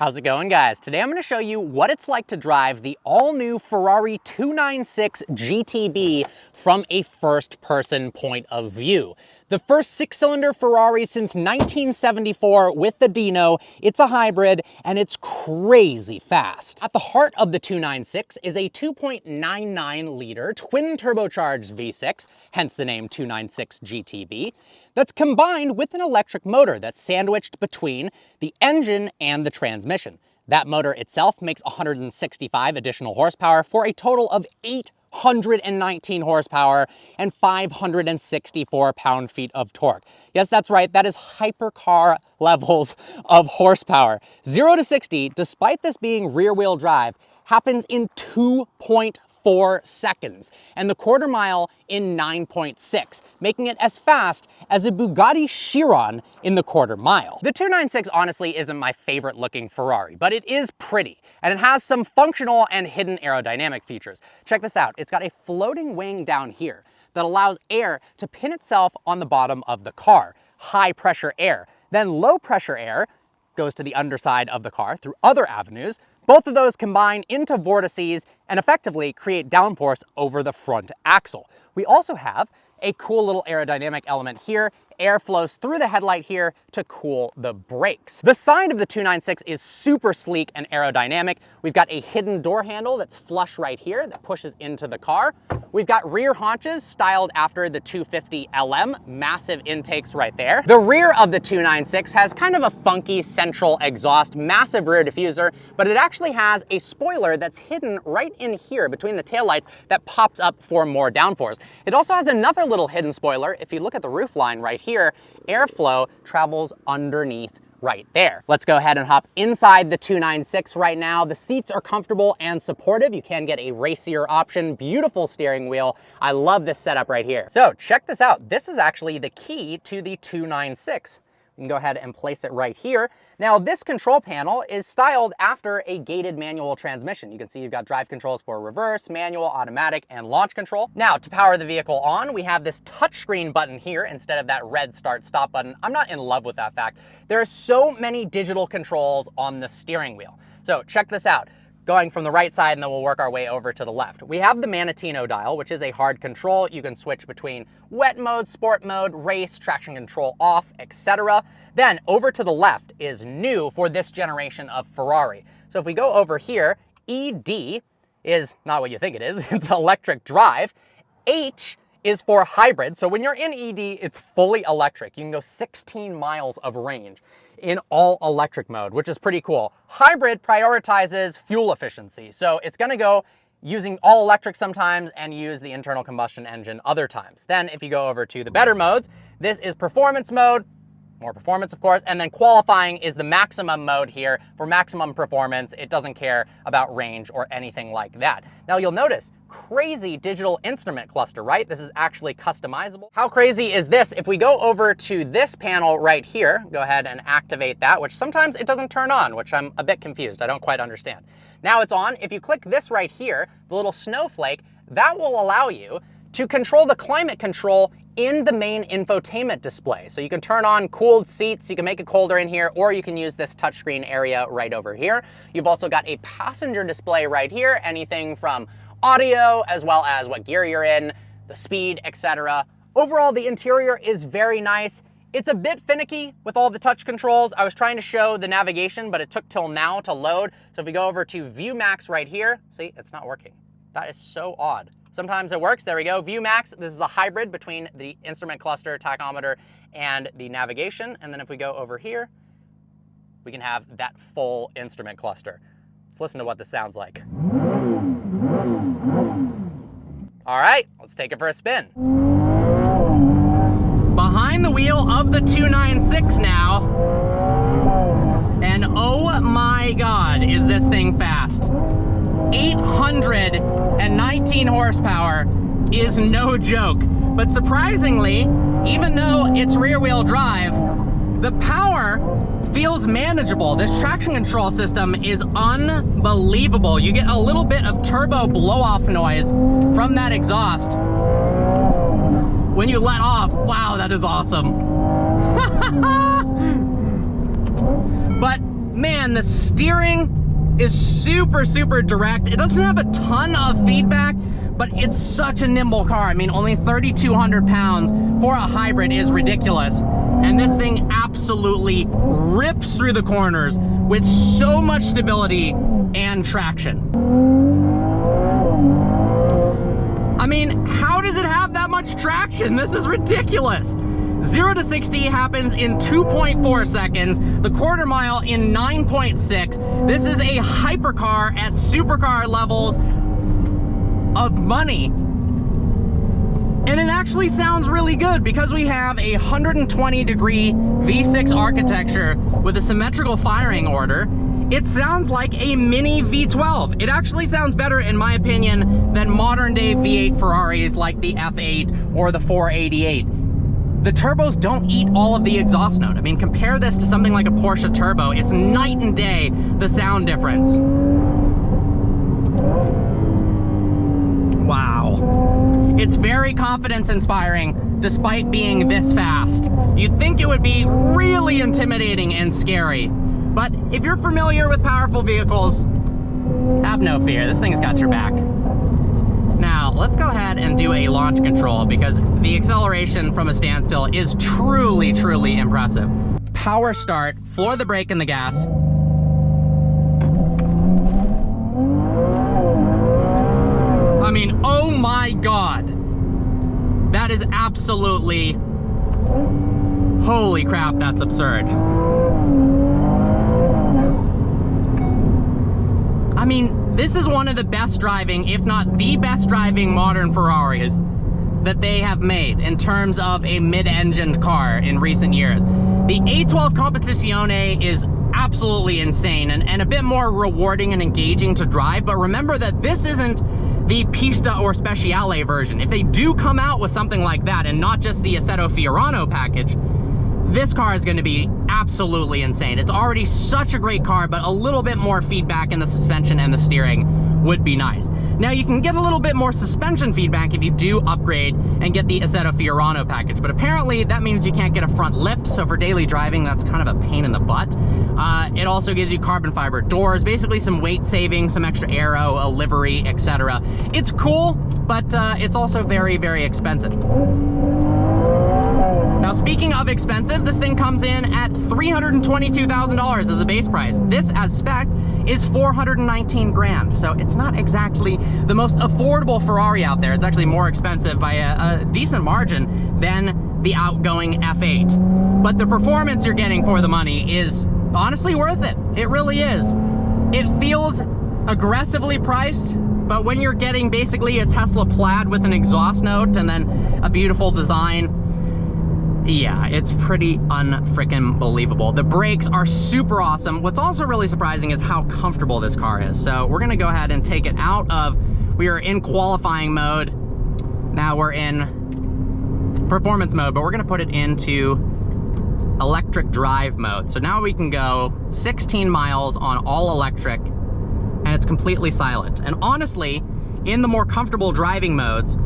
How's it going, guys? Today I'm going to show you what it's like to drive the all-new Ferrari 296 GTB from a first-person point of view. The first six-cylinder Ferrari since 1974 with the Dino. It's a hybrid, and it's crazy fast. At the heart of the 296 is a 2.99-liter twin-turbocharged V6, hence the name 296 GTB, that's combined with an electric motor that's sandwiched between the engine and the transmission. That motor itself makes 165 additional horsepower for a total of 819 horsepower and 564 pound-feet of torque. Yes, that's right, that is hypercar levels of horsepower. 0 to 60, despite this being rear-wheel drive, happens in 2.4 seconds, and the quarter mile in 9.6, making it as fast as a Bugatti Chiron in the quarter mile. The 296 honestly isn't my favorite looking Ferrari, but it is pretty, and it has some functional and hidden aerodynamic features. Check this out, it's got a floating wing down here that allows air to pin itself on the bottom of the car. High pressure air. Then low pressure air goes to the underside of the car through other avenues. Both of those combine into vortices and effectively create downforce over the front axle. We also have a cool little aerodynamic element here. Air flows through the headlight here to cool the brakes. The side of the 296 is super sleek and aerodynamic. We've got a hidden door handle that's flush right here that pushes into the car. We've got rear haunches styled after the 250 LM, massive intakes right there. The rear of the 296 has kind of a funky central exhaust, massive rear diffuser, but it actually has a spoiler that's hidden right in here between the taillights that pops up for more downforce. It also has another little hidden spoiler. If you look at the roof line right here, airflow travels underneath right there. Let's go ahead and hop inside the 296 right now. The seats are comfortable and supportive. You can get a racier option. Beautiful steering wheel. I love this setup right here. So check this out. This is actually the key to the 296. You can go ahead and place it right here. Now, this control panel is styled after a gated manual transmission. You can see you've got drive controls for reverse, manual, automatic, and launch control. Now, to power the vehicle on, we have this touchscreen button here instead of that red start-stop button. I'm not in love with that fact. There are so many digital controls on the steering wheel. So check this out. Going from the right side, and then we'll work our way over to the left. We have the Manatino dial, which is a hard control. You can switch between wet mode, sport mode, race, traction control off, etc. Then over to the left is new for this generation of Ferrari. So if we go over here, ED is not what you think it is. It's electric drive. H is for hybrid. So when you're in ED, it's fully electric. You can go 16 miles of range in all electric mode, which is pretty cool. Hybrid prioritizes fuel efficiency. So it's gonna go using all electric sometimes and use the internal combustion engine other times. Then if you go over to the better modes, this is performance mode, more performance, of course, and then qualifying is the maximum mode here for maximum performance. It doesn't care about range or anything like that. Now you'll notice, crazy digital instrument cluster, right? This is actually customizable. How crazy is this? If we go over to this panel right here, go ahead and activate that, which sometimes it doesn't turn on, which I'm a bit confused. I don't quite understand. Now it's on. If you click this right here, the little snowflake, that will allow you to control the climate control in the main infotainment display. So you can turn on cooled seats, you can make it colder in here, or you can use this touchscreen area right over here. You've also got a passenger display right here, anything from audio as well as what gear you're in, the speed, etc. Overall, the interior is very nice. It's a bit finicky with all the touch controls. I was trying to show the navigation, but it took till now to load. So if we go over to View Max right here, see, it's not working. That is so odd. Sometimes it works. There we go. View Max. This is a hybrid between the instrument cluster, tachometer, and the navigation. And then if we go over here, we can have that full instrument cluster. Let's listen to what this sounds like. All right, let's take it for a spin. Behind the wheel of the 296 now. And oh my God, is this thing fast. 819 horsepower is no joke. But surprisingly, even though it's rear-wheel drive, the power feels manageable. This traction control system is unbelievable. You get a little bit of turbo blow-off noise from that exhaust when you let off. Wow, that is awesome. But man, the steering is super, super direct. It doesn't have a ton of feedback, but it's such a nimble car. I mean, only 3,200 pounds for a hybrid is ridiculous. And this thing absolutely rips through the corners with so much stability and traction. I mean, how does it have that much traction? This is ridiculous. 0 to 60 happens in 2.4 seconds, the quarter mile in 9.6. This is a hypercar at supercar levels of money. And it actually sounds really good because we have a 120-degree V6 architecture with a symmetrical firing order. It sounds like a mini V12. It actually sounds better, in my opinion, than modern-day V8 Ferraris like the F8 or the 488. The turbos don't eat all of the exhaust note. I mean, compare this to something like a Porsche turbo. It's night and day, the sound difference. Wow. It's very confidence-inspiring, despite being this fast. You'd think it would be really intimidating and scary. But if you're familiar with powerful vehicles, have no fear. This thing's got your back. Now, let's go ahead and do a launch control because the acceleration from a standstill is truly, truly impressive. Power start, floor the brake and the gas. I mean, oh my God. That is absolutely, holy crap, that's absurd. I mean, this is one of the best driving, if not the best driving modern Ferraris that they have made in terms of a mid-engined car in recent years. The A12 Competizione is absolutely insane and a bit more rewarding and engaging to drive, but remember that this isn't the Pista or Speciale version. If they do come out with something like that and not just the Assetto Fiorano package, this car is going to be absolutely insane. It's already such a great car, but a little bit more feedback in the suspension and the steering would be nice. Now, you can get a little bit more suspension feedback if you do upgrade and get the Assetto Fiorano package, but apparently that means you can't get a front lift, so for daily driving, that's kind of a pain in the butt. It also gives you carbon fiber doors, basically some weight saving, some extra aero, a livery, etc. It's cool, but it's also very, very expensive. Now, speaking of expensive, this thing comes in at $322,000 as a base price. This, as spec, is $419 grand. So it's not exactly the most affordable Ferrari out there. It's actually more expensive by a decent margin than the outgoing F8. But the performance you're getting for the money is honestly worth it. It really is. It feels aggressively priced, but when you're getting basically a Tesla Plaid with an exhaust note and then a beautiful design, yeah, it's pretty unfreaking believable. The brakes are super awesome. What's also really surprising is how comfortable this car is. So we're gonna go ahead and take it out of, we are in qualifying mode. Now we're in performance mode, but we're gonna put it into electric drive mode. So now we can go 16 miles on all electric and it's completely silent. And honestly, in the more comfortable driving modes,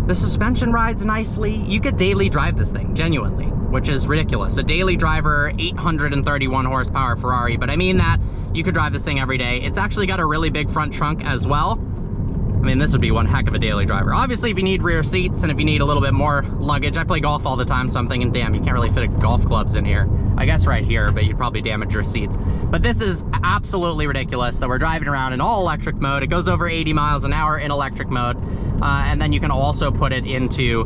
the suspension rides nicely. You could daily drive this thing, genuinely, which is ridiculous. A daily driver, 831 horsepower Ferrari, but I mean that, you could drive this thing every day. It's actually got a really big front trunk as well. I mean, this would be one heck of a daily driver. Obviously, if you need rear seats and if you need a little bit more luggage, I play golf all the time, so I'm thinking, damn, you can't really fit golf clubs in here. I guess right here, but you'd probably damage your seats. But this is absolutely ridiculous. So we're driving around in all electric mode. It goes over 80 miles an hour in electric mode. And then you can also put it into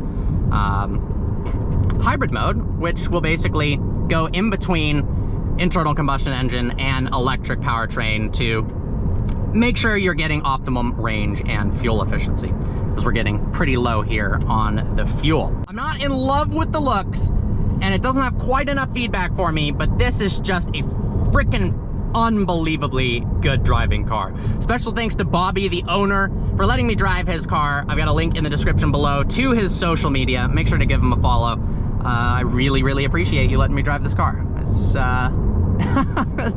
hybrid mode, which will basically go in between internal combustion engine and electric powertrain to make sure you're getting optimum range and fuel efficiency, because we're getting pretty low here on the fuel. I'm not in love with the looks, and it doesn't have quite enough feedback for me, but this is just a freaking unbelievably good driving car. Special thanks to Bobby, the owner, for letting me drive his car. I've got a link in the description below to his social media. Make sure to give him a follow. I really, really appreciate you letting me drive this car. It's,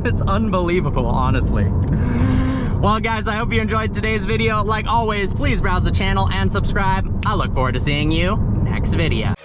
it's unbelievable, honestly. Well, guys, I hope you enjoyed today's video. Like always, please browse the channel and subscribe. I look forward to seeing you next video.